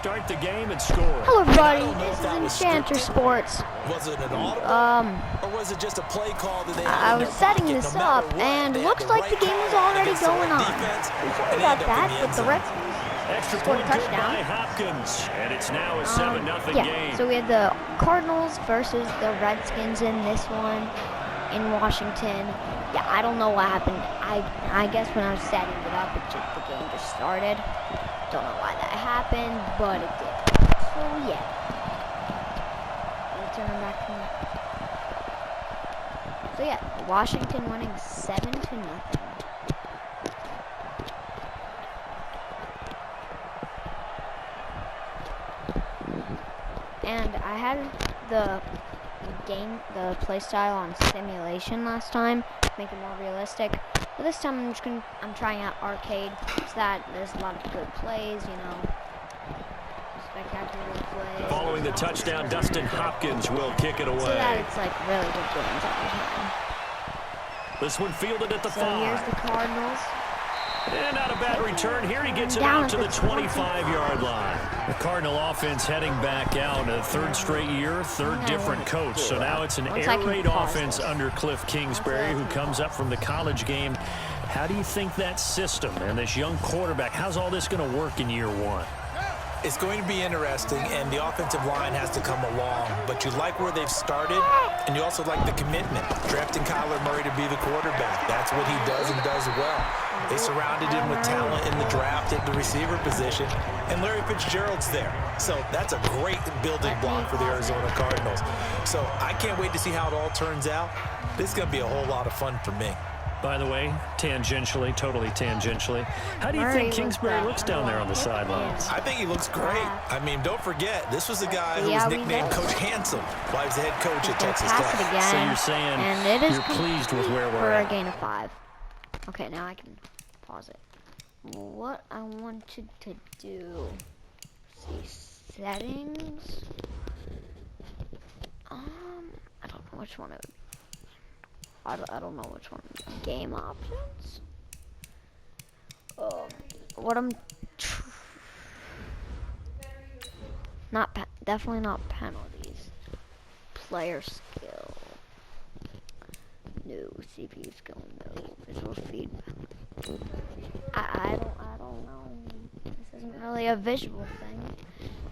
start the game and score. Hello, everybody. This is Enchanter Sports. Was it an audible, or was it just a play call that they I was setting this up, and looks like the game was already going on. Sorry about that, but the Redskins Extra scored a point good by touchdown. Hopkins, and it's now a 7-0 Yeah, game. so we had the Cardinals versus the Redskins in this one in Washington. Yeah, I don't know what happened. I guess when I was setting it up, the game just started. Don't know why that happened, but it did. So yeah, let's turn back from that. So yeah, Washington winning 7-0. And I had the play style on simulation last time, to make it more realistic. But this time I'm trying out arcade, so that there's a lot of good plays, you know, spectacular plays. Following the touchdown, Dustin Hopkins will kick it away. So that it's like really good games every time. This one fielded at the 5. So here's the Cardinals. And not a bad return. Here he gets it out to the 25-yard line. The Cardinal offense heading back out. A third straight year, third different coach. So now it's an air raid offense under Cliff Kingsbury, who comes up from the college game. How do you think that system and this young quarterback, how's all this going to work in year one? It's going to be interesting, and the offensive line has to come along. But you like where they've started, and you also like the commitment. Drafting Kyler Murray to be the quarterback. That's what he does and does well. They surrounded him with talent in the draft at the receiver position, and Larry Fitzgerald's there. So that's a great building block for the Arizona Cardinals. So I can't wait to see how it all turns out. This is going to be a whole lot of fun for me. By the way, totally tangentially, how do you think Kingsbury looks down there on the sidelines? I think he looks great. I mean, don't forget, this was the guy who was nicknamed Coach Handsome while he was the head coach at Texas Tech. So you're saying you're pleased with where we're at? For a gain of 5. Okay, now I can pause it. What I wanted to do, see settings. I don't know which one it would be. I don't know which one. Game options. What I'm definitely not penalties. Player skill. No CPU skill. No visual feedback. I don't know. This isn't really a visual thing.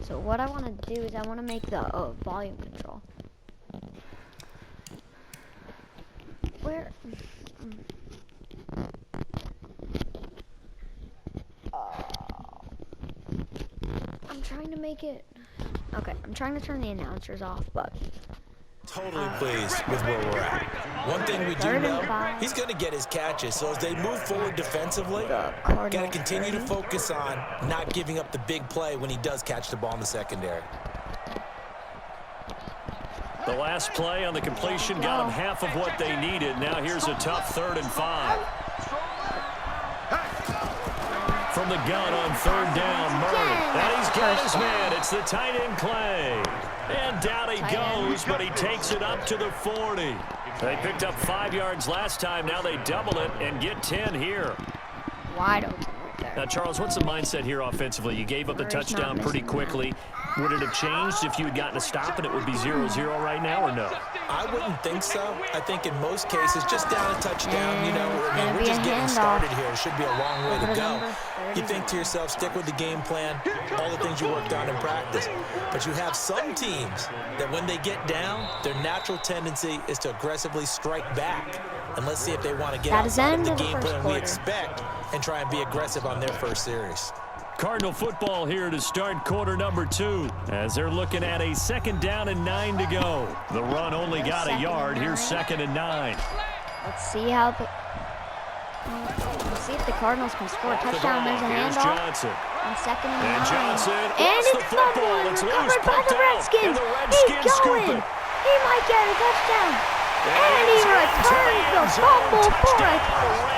So what I want to do is I want to make the volume control. Where? I'm trying to make it. Okay, I'm trying to turn the announcers off, but. Totally pleased with where we're at. One thing we do know, he's going to get his catches. So as they move forward defensively, got to continue to focus on not giving up the big play when he does catch the ball in the secondary. The last play on the completion got them half of what they needed. Now here's a tough 3rd and 5. From the gun on 3rd down, Murray. And he's got his man. It's the tight end play. And down he goes, but he takes it up to the 40. They picked up 5 yards last time. Now they double it and get 10 here. Wide open right there. Now, Charles, what's the mindset here offensively? You gave up the touchdown pretty quickly. Would it have changed if you had gotten a stop and it would be 0-0 right now, or no? I wouldn't think so. I think in most cases, just down a touchdown, you know, I mean, we're just getting started here. It should be a long way to go. You think to yourself, stick with the game plan, all the things you worked on in practice. But you have some teams that when they get down, their natural tendency is to aggressively strike back. And let's see if they want to get outside of the game plan we expect and try and be aggressive on their first series. Cardinal football here to start quarter number 2 as they're looking at a 2nd down and 9 to go. The run only got a yard. Here's 2nd and 9. Let's see how let's see if the Cardinals can score a touchdown. There's a handoff on 2nd and 9. Johnson, and it's fumbled, recovered by the Redskins. He's going. He might get a touchdown. And he returns the fumble for a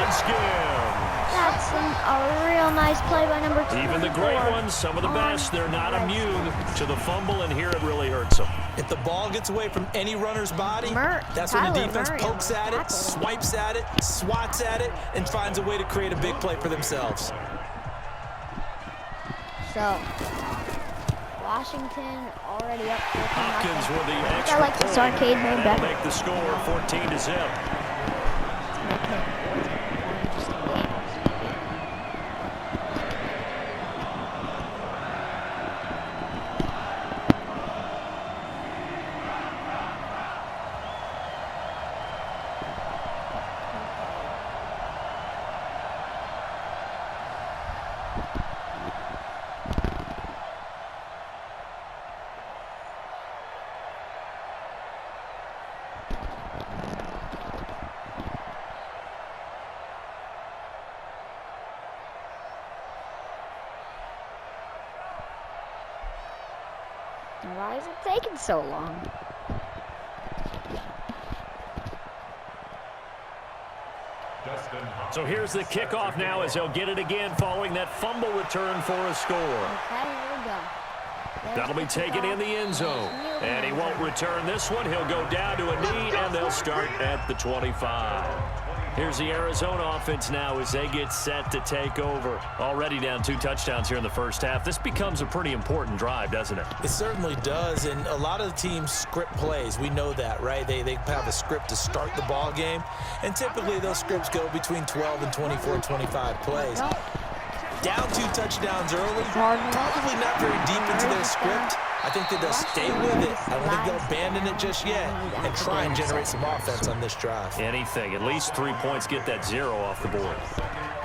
touchdown. That's a real nice play by number 2. Even the great ones, some of the best, they're not immune to the fumble, and here it really hurts them. If the ball gets away from any runner's body, that's when the defense pokes at it, swipes at it, swats at it, and finds a way to create a big play for themselves. So, Washington already up 14-0. Hopkins with the I extra like this arcade mode That'll better. make the score 14-0. Why is it taking so long? So here's the kickoff now as they'll get it again following that fumble return for a score. Okay, here we go. That'll be taken in the end zone. And he won't return this one. He'll go down to a knee, and they'll start at the 25. Here's the Arizona offense now as they get set to take over. Already down 2 touchdowns here in the first half. This becomes a pretty important drive, doesn't it? It certainly does, and a lot of the teams script plays. We know that, right? They have a script to start the ball game, and typically those scripts go between 12 and 24, 25 plays. Down 2 touchdowns early, probably not very deep into their script. I think that they'll stay with it. I don't think they'll abandon it just yet and try and generate some offense on this drive. Anything. At least 3 points, get that 0 off the board.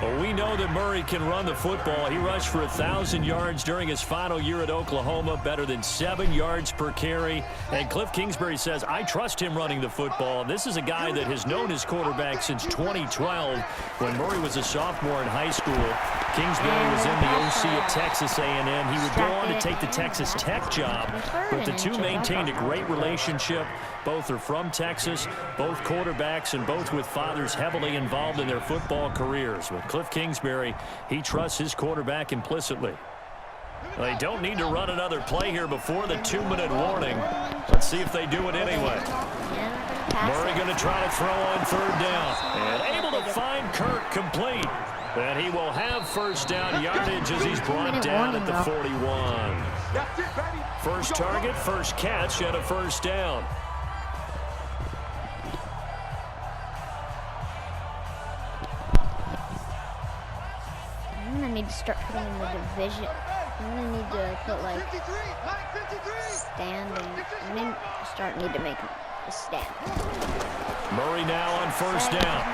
Well, we know that Murray can run the football. He rushed for 1,000 yards during his final year at Oklahoma, better than 7 yards per carry. And Cliff Kingsbury says, I trust him running the football. This is a guy that has known his quarterback since 2012 when Murray was a sophomore in high school. Kingsbury was in the OC at Texas A&M. He would go on to take the Texas Tech job, but the two maintained a great relationship. Both are from Texas, both quarterbacks, and both with fathers heavily involved in their football careers. But Cliff Kingsbury, he trusts his quarterback implicitly. They don't need to run another play here before the 2-minute warning. Let's see if they do it anyway. Murray going to try to throw on 3rd down. And able to find Kirk complete. And he will have first down yardage as he's brought down at the 41. First target, first catch, and a first down. I'm going to need to start putting in the division. I'm going to need to put, like, stand and I'm going to need to make a stand. Murray now on first down.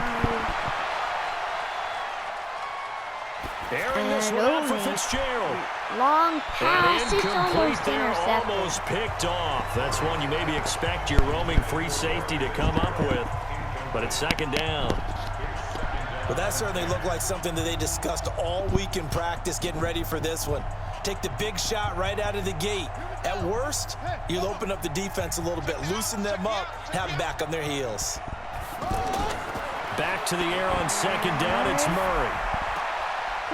Airing this one out for Fitzgerald. Long pass. It's almost there, intercepted. almost picked off. That's one you maybe expect your roaming free safety to come up with. But it's 2nd down. Well, that certainly looked like something that they discussed all week in practice getting ready for this one. Take the big shot right out of the gate. At worst, you'll open up the defense a little bit, loosen them up, have them back on their heels. Back to the air on 2nd down. It's Murray.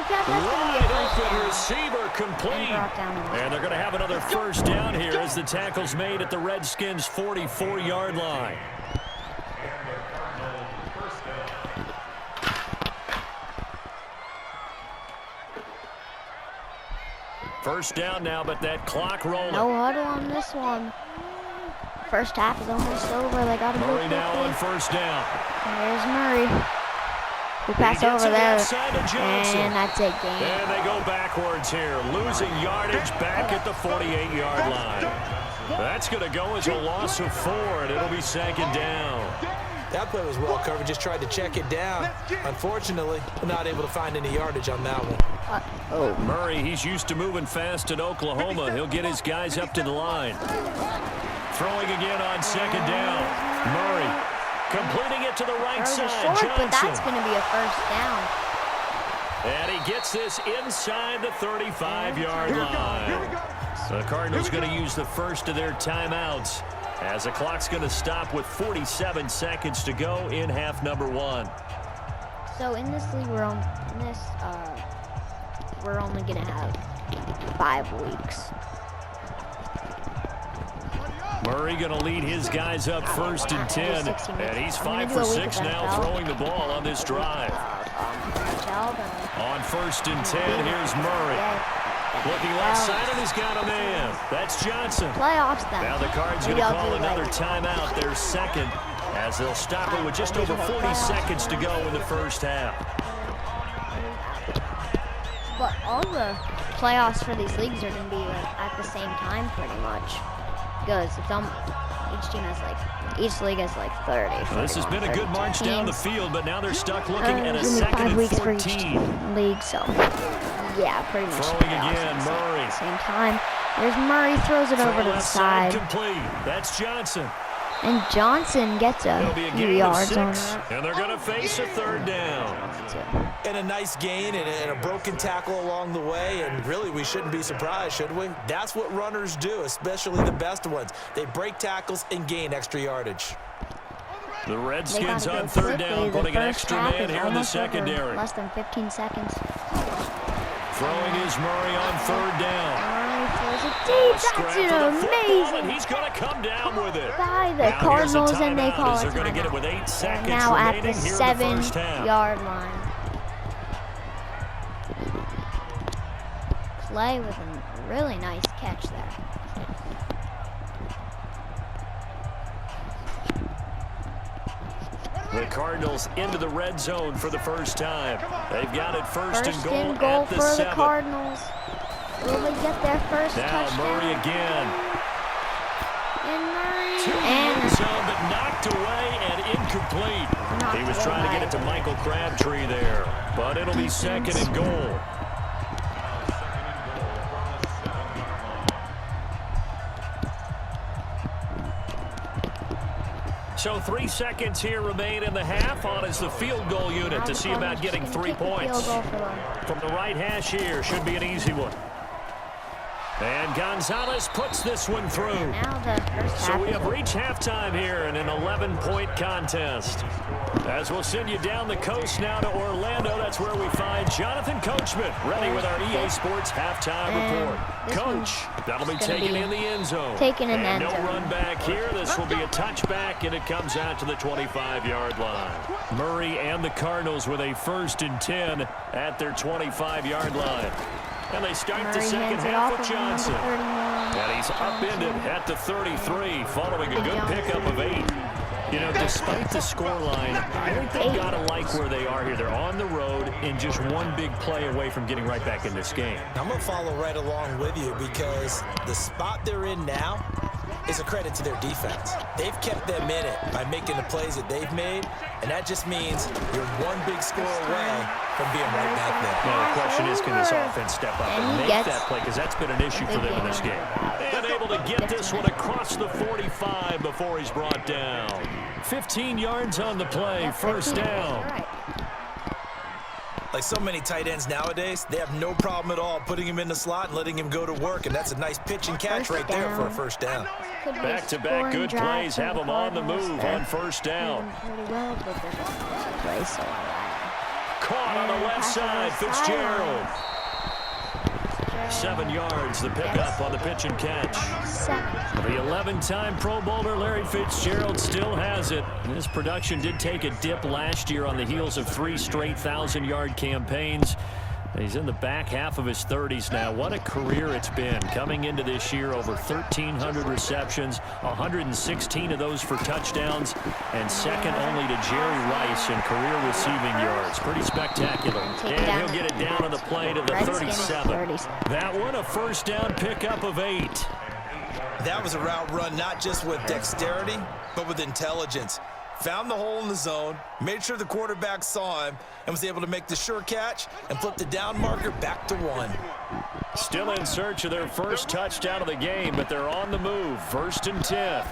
Wide open receiver complete. And they're going to have another first down here as the tackle's made at the Redskins' 44-yard line. First down now, but that clock rolling. No huddle on this one. First half is almost over. They got to move Murray quickly. now on first down. And there's Murray. Who passed over there, and that's a game. And they go backwards here, losing yardage back at the 48-yard line. That's going to go as a loss of 4, and it'll be 2nd down. That play was well covered, just tried to check it down. Unfortunately, not able to find any yardage on that one. Murray, he's used to moving fast at Oklahoma. He'll get his guys up to the line. Throwing again on 2nd down. Murray completing it to the right side. Short, but that's going to be a first down. And he gets this inside the 35-yard line. So the Cardinals going to use the first of their timeouts as the clock's going to stop with 47 seconds to go in half number 1. So in this league, we're only going to have 5 weeks. Murray going to lead his guys up 1st and 10. And he's 5 for 6 now throwing the ball on this drive. On 1st and 10, here's Murray. Looking left side, and he's got a man. That's Johnson. Playoffs then. Now the Cards going to call another timeout, their second, as they'll stop it with just over 40 seconds to go in the first half. But all the playoffs for these leagues are going to be like at the same time, pretty much, because it's each league has like 30. Well, this has been a good march teams. down the field, but now they're stuck looking at a second 5 and weeks 14. for each league, so yeah, pretty much. Throwing again, Murray. At the same time, there's Murray, throws it over to the side, complete. That's Johnson. and Johnson gets a few yards on that. And they're going to face a third down. And a nice gain and a broken tackle along the way, and really we shouldn't be surprised, should we? That's what runners do, especially the best ones. They break tackles and gain extra yardage. The Redskins on third down, putting an extra man here in the secondary. Less than 15 seconds. Throwing is Murray on third down. Murray throws it deep. That's an amazing. And he's going to come down with it. By the Cardinals, and they call it They're going to get it timeout. with 8 seconds Now at the remaining here in the first half. 7-yard line. Play with a really nice catch there. The Cardinals into the red zone for the first time. They've got it first and goal at the for 7. the Cardinals. Will they get their first now touchdown? Murray again. And Murray. End zone, but knocked away and incomplete. He was trying to get it to Michael Crabtree there, but it'll be second and goal. So 3 seconds here remain in the half. On is the field goal unit to see about getting 3 points. From the right hash here, should be an easy one. And Gonzalez puts this one through. So we have reached halftime here in an 11-point contest. As we'll send you down the coast now to Orlando, that's where we find Jonathan Coachman ready with our EA Sports halftime report. Coach, that'll be taken in the end zone. And no run back here. This will be a touchback, and it comes out to the 25-yard line. Murray and the Cardinals with a 1st and 10 at their 25-yard line. And they start the second half with Johnson. And he's upended at the 33 following a good pickup of 8. You know, despite the scoreline, I think they've got to like where they are here. They're on the road and just one big play away from getting right back in this game. I'm going to follow right along with you because the spot they're in now is a credit to their defense. They've kept them in it by making the plays that they've made, and that just means you're one big score away from being right back there. Now the question is, can this offense step up and make that play? Because that's been an issue for them in this game. And able to get this one across the 45 before he's brought down. 15 yards on the play, first down. Like so many tight ends nowadays, they have no problem at all putting him in the slot and letting him go to work, and that's a nice pitch and catch right there for a first down. Back-to-back good plays have them on the move on first down. Caught on the left side, Fitzgerald. 7 yards, the pickup on the pitch and catch. The 11-time Pro Bowler Larry Fitzgerald still has it. His production did take a dip last year on the heels of 3 straight 1,000-yard campaigns. He's in the back half of his 30s now. What a career it's been. Coming into this year, over 1,300 receptions, 116 of those for touchdowns, and second only to Jerry Rice in career receiving yards. Pretty spectacular. And he'll get it down on the play to the 37. That one, a first down pickup of 8. That was a route run not just with dexterity, but with intelligence. Found the hole in the zone, made sure the quarterback saw him, and was able to make the sure catch and flip the down marker back to 1. Still in search of their first touchdown of the game, but they're on the move. 1st and 10.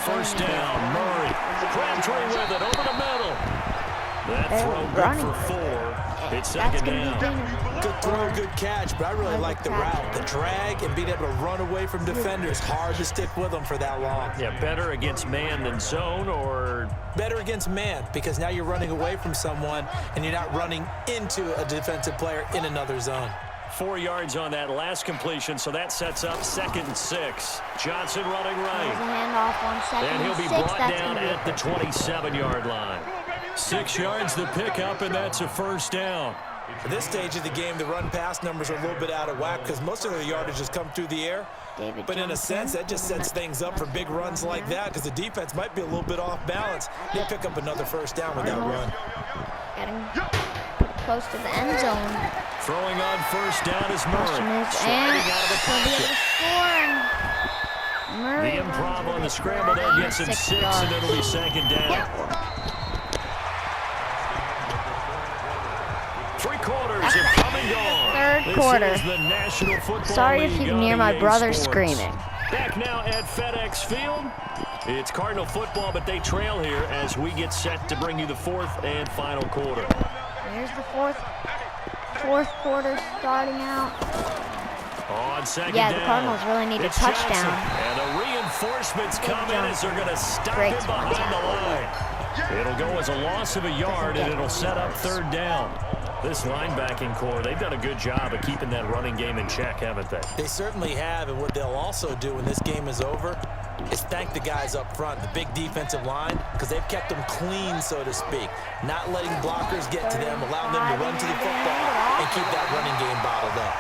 First down, Murray. Crabtree with it over the middle. That throw good for 4. It's second down. Good throw, good catch, but I really like the route. The drag and being able to run away from defenders. Hard to stick with them for that long. Yeah, better against man than zone, or? Better against man, because now you're running away from someone and you're not running into a defensive player in another zone. 4 yards on that last completion, so that sets up 2nd and 6. Johnson running right. And he'll be brought down at the 27-yard line. 6 yards the pickup, and that's a first down. At this stage of the game, the run-pass numbers are a little bit out of whack because most of their yardage has come through the air. But in a sense, that just sets things up for big runs like that because the defense might be a little bit off balance. They pick up another first down with that run. Getting close to the end zone. Throwing on first down is Murray. Sliding out of the pocket. The improv on the scramble there gets him 6, and it'll be second down. 3 quarters have come and gone. Third quarter. This is the National Football Sorry if League you can on hear my EA brother Sports. screaming. Back now at FedEx Field. It's Cardinal football, but they trail here as we get set to bring you the 4th and final quarter. Here's the fourth quarter starting out. On second Yeah, down, the Cardinals really need a it's touchdown. Johnson, and the reinforcements come in as they're going to stop Great him behind the line. It'll go as a loss of a yard, and it'll set up 3rd down. This linebacking core, they've done a good job of keeping that running game in check, haven't they? They certainly have, and what they'll also do when this game is over is thank the guys up front, the big defensive line, because they've kept them clean, so to speak. Not letting blockers get to them, allowing them to run to the football and keep that running game bottled up.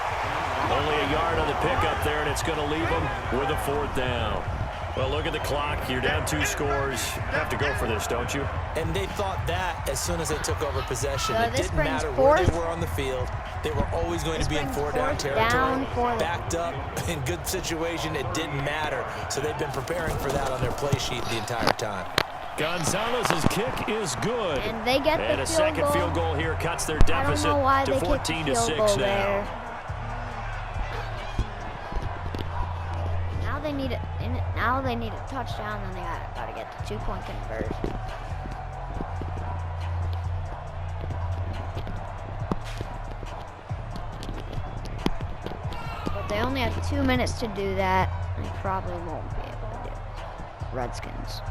Only a yard on the pickup there, and it's going to leave them with a 4th down. Well, look at the clock. You're down 2 scores. Have to go for this, don't you? And they thought that as soon as they took over possession. So it this didn't brings matter where they fourth. were on the field. They were always going to be in brings 4-down fourth territory. down for them. Backed up, in good situation, it didn't matter. So they've been preparing for that on their play sheet the entire time. Gonzalez's kick is good. And they get the And a second field goal. field goal here cuts their I don't deficit know why to they kicked 14 the to field 6 goal now. there. Now they need a touchdown, and they gotta get the 2-point conversion. But they only have 2 minutes to do that. They probably won't be able to do it. Redskins.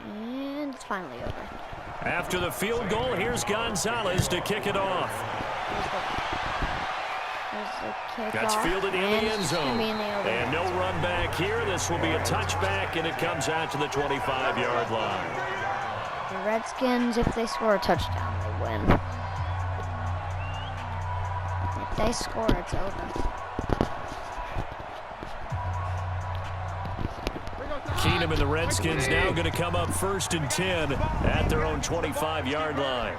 And it's finally over. After the field goal, here's Gonzalez to kick it off. Here's the That's kickoff, fielded in the and end it's gonna zone. be in the other And end no zone. run back here. This will be a touchback, and it comes out to the 25-yard line. The Redskins, if they score a touchdown, they win. If they score, it's over. Keenum and the Redskins now going to come up 1st and 10 at their own 25-yard line.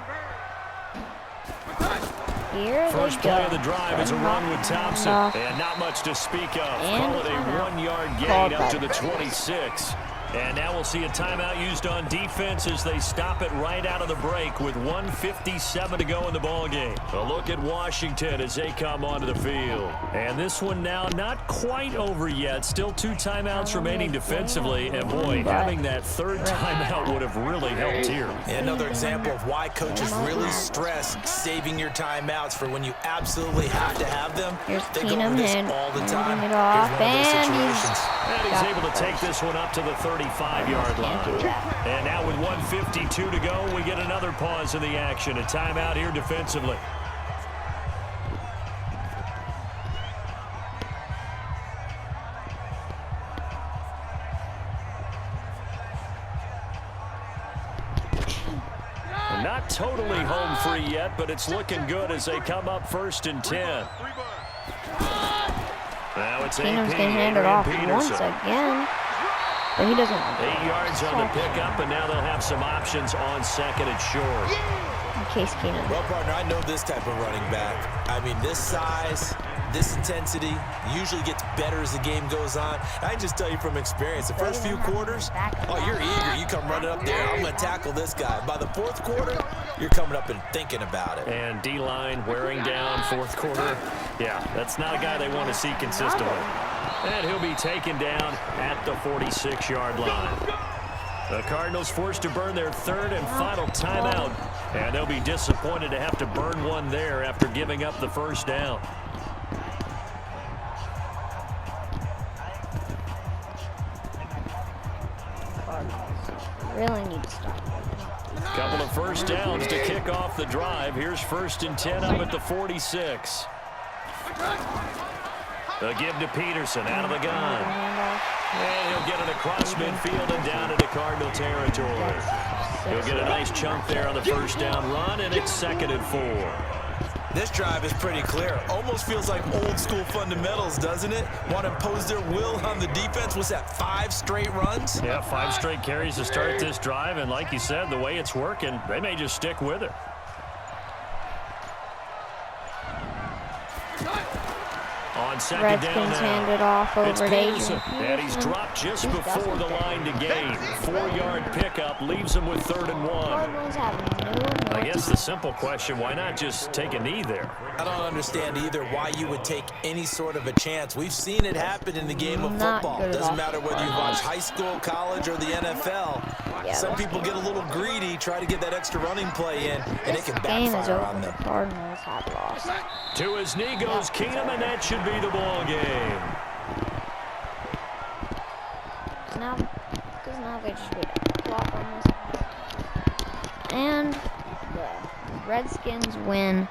Here First they play go. of the drive is a run with Thompson, and not much to speak of. And Call it a timeout. 1-yard gain Called up by to the the 26. And now we'll see a timeout used on defense as they stop it right out of the break with 1:57 to go in the ballgame. A look at Washington as they come onto the field. And this one now not quite over yet. Still 2 timeouts remaining defensively. And boy, having that 3rd timeout would have really helped here. Another example of why coaches really stress saving your timeouts for when you absolutely have to have them. Here's They go over Keenum this and all the time. handing it off, Here's one of those and situations. And he's able to take this one up to the 35-yard line. And now with 1:52 to go, we get another pause in the action. A timeout here defensively. Not totally home free yet, but it's looking good as they come up 1st and 10. Now it's Keenum's getting handed off once again. But he doesn't. 8 yards on the pickup, and now they'll have some options on 2nd and short. In case Keenum. Well, partner, I know this type of running back. I mean, this size, this intensity usually gets better as the game goes on. I can just tell you from experience, the first few quarters, oh, you're eager. You come running up there, I'm going to tackle this guy. By the 4th quarter, you're coming up and thinking about it. And D-line wearing down 4th quarter. Yeah, that's not a guy they want to see consistently. And he'll be taken down at the 46-yard line. The Cardinals forced to burn their 3rd and final timeout. And they'll be disappointed to have to burn one there after giving up the 1st down. really need to stop. Couple of first downs to kick off the drive. Here's 1st and 10 up at the 46. They'll give to Peterson out of the gun. And he'll get it across midfield and down into Cardinal territory. He'll get a nice chunk there on the first down run, and it's 2nd and 4. This drive is pretty clear. Almost feels like old school fundamentals, doesn't it? Want to impose their will on the defense. Was that 5 straight runs? Yeah, 5 straight carries to start this drive, and like you said, the way it's working, they may just stick with it. On 2nd Redskins down now, handed off over it's to Peterson, Adrian. and he's dropped just before the line to gain. 4-yard pickup leaves him with 3rd and 1. Cardinals have I guess the simple question, why not just take a knee there? I don't understand either why you would take any sort of a chance. We've seen it happen in the game of football. Doesn't matter whether you watch high school, college, or the NFL. Yeah, some people get a little greedy, try to get that extra running play in, and it can backfire on them. The Cardinals have lost. To his knee goes Keenum, and that should be the ball game. Now they just wait a clock on this. And the Redskins win.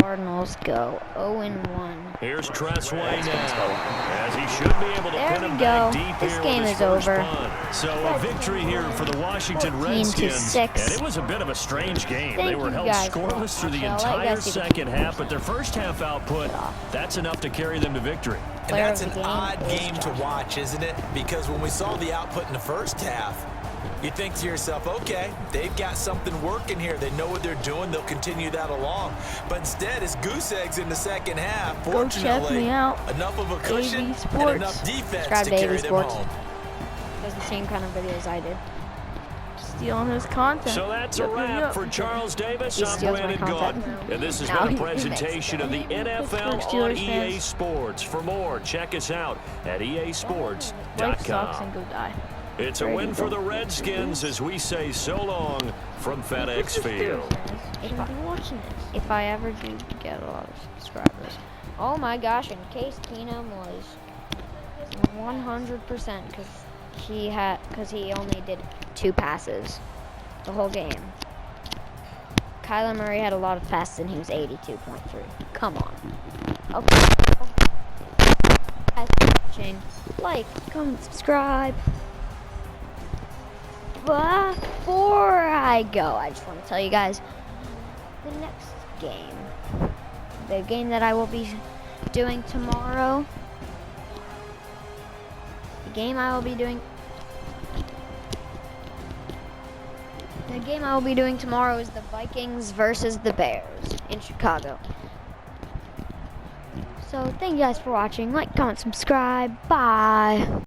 Cardinals go 0-1. Here's Tressway now, as he should be able to pin him back deep this here game with is his first over. punt. So a victory here for the Washington Redskins. 14-6. And it was a bit of a strange game. Thank They were you held guys for scoreless through the watching. I'll let you entire guys see the second half, but their first half output, that's enough to carry them to victory. And that's an odd game to watch, isn't it? Because when we saw the output in the first half, you think to yourself, okay, they've got something working here. They know what they're doing. They'll continue that along. But instead, it's goose eggs in the second half. Fortunately, check me out. enough of a cushion AV and enough defense Subscribe to to carry AV them Sports. home. Does the same kind of videos I did. Stealing his content. So that's a wrap for Charles Davis. He I'm steals my Brandon Gordon. content. And this has Now been a he presentation of the NFL on Steelers EA fans. Sports. For more, check us out at Wipe socks easports.com. and go die. It's a win for the Redskins as we say so long from FedEx Field. If I ever do get a lot of subscribers. Oh my gosh, and Case Keenum was 100% because he only did 2 passes the whole game. Kyler Murray had a lot of passes and he was 82.3. Come on. Okay. Guys, watching. Like, comment, subscribe. Before I go, I just want to tell you guys the next game. The game that I will be doing tomorrow. The game I will be doing tomorrow is the Vikings versus the Bears in Chicago. So thank you guys for watching. Like, comment, subscribe. Bye.